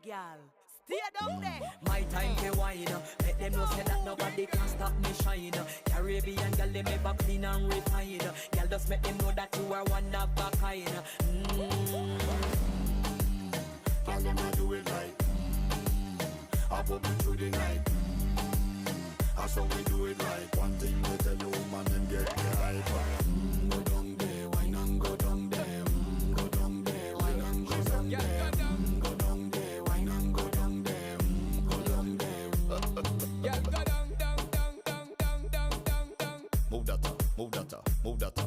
there, girl. Stay down there. My time to wine. Let them know say that nobody can stop me shine. Caribbean girl, they make back clean and refine. Girl, just make them know that you are one of a kind. Girl, them a do it right. I put me through the night. That's how we do it right. One thing we tell you, man, and get the hype. Go down there, wine and go down there. Go down there, wine and go down there. Go down there, wine and go down there. Go down there. Yeah, go down, down, down, down, down, down, down, down. Move that up, move that up, move that up.